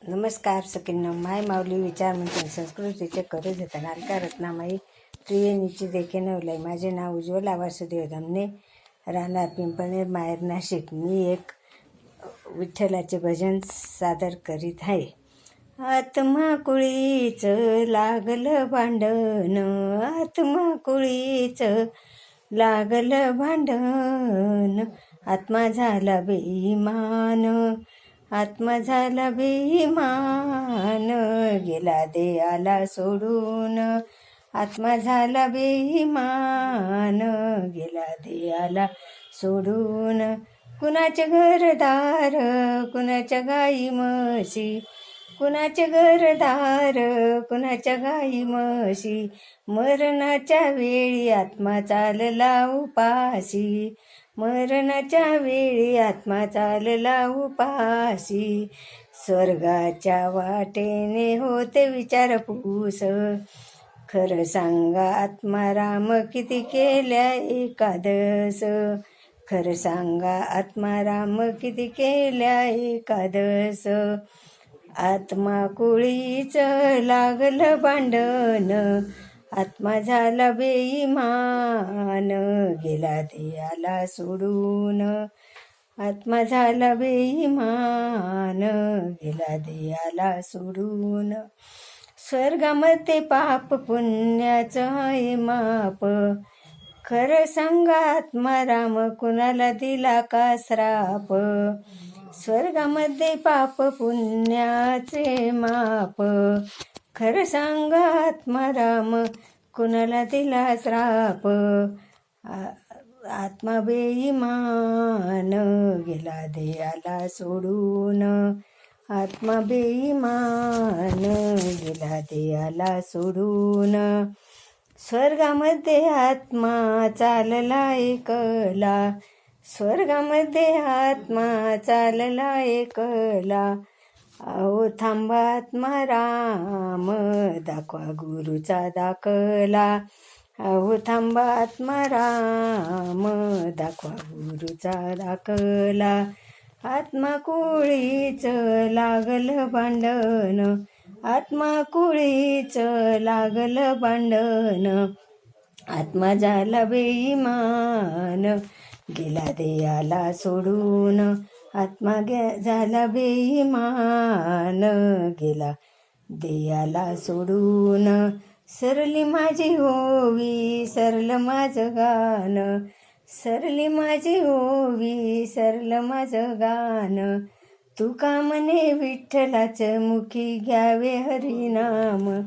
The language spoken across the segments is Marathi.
नमस्कार सकिन्न माय माऊली विचार मंथन संस्कृतीचे करू देता नालका रत्नामाई त्रिवेणीची देखे नवलाई. माझे नाव उज्ज्वला वासुदेव धामणे, राहणार पिंपळनेर, माहेर नाशिक. मी एक विठ्ठलाचे भजन सादर करीत आहे. आत्मा कुळीचं लागलं भांडण, आत्मा कुळीचं लागलं भांडण, आत्मा झाला बेईमान, आत्मा झाला बेईमान, गेला देहाला सोडून, आत्मा झाला बेईमान, गेला देहाला सोडून. कुणाचे घरदार, कुणाच्या गाई म्हशी, कुणाचे घरदार, कुणाच्या गाई म्हशी, मरणाच्या वेळी आत्मा चालला उपाशी, मरणाच्या वेळी आत्मा चालला उपाशी. स्वर्गाच्या वाटेने होते विचारपूस, खरं सांगा आत्माराम किती केल्या एकादश, खरं सांगा आत्माराम किती केल्या एकादश. आत्मा कुळीचं लागलं भांडण, आत्मा झाला बेईमान, गेला देहाला सोडून, आत्मा झाला बेईमान, गेला देहाला सोडून. स्वर्गामध्ये पाप पुण्याचं आहे माप, खरं सांगा आत्माराम कुणाला दिला का श्राप. स्वर्गामध्ये पाप पुण्याचे माप, खरं सांगा आत्माराम कुणाला दिला श्राप. आत्मा बेईमान, गेला देहाला सोडून, आत्मा बेईमान, गेला देहाला सोडून. स्वर्गामध्ये आत्मा चालला एकला, स्वर्गामध्ये आत्मा चालला एकला. अहो थांबा आत्माराम, दाखवा गुरुचा दाखला. अहो थांबा आत्माराम, दाखवा गुरुचा दाखला. आत्मा कुळीचं लागलं भांडण, आत्मा कुळीचं लागलं भांडण, आत्मा झाला बेईमान, गेला देहाला सोडून, आत्मा झाला बेईमान, गेला देहाला सोडून. सरली माझी ओवी, सरलं माझं गाणं, सरली माझी ओवी, सरलं माझं गाणं. तुका म्हणे विठ्ठलाचे मुखी घ्यावे हरिनाम,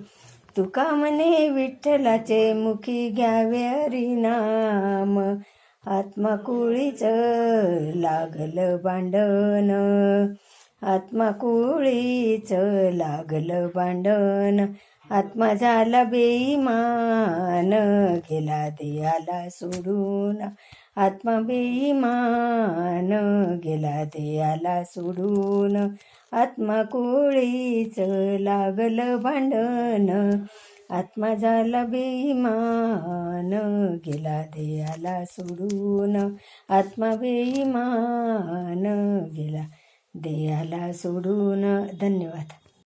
तुका म्हणे विठ्ठलाचे मुखी घ्यावे हरिनाम. आत्मा कुळीचं लागलं भांडण, आत्मा कुळीचं लागलं भांडण, आत्मा झाला बेईमान, गेला देहाला सोडून, आत्मा बेईमान, गेला देहाला सोडून. आत्मा कुळीचं लागलं भांडण, आत्मा झाला बेईमान, गेला देहाला सोडून, आत्मा बेईमान, गेला देहाला सोडून. धन्यवाद.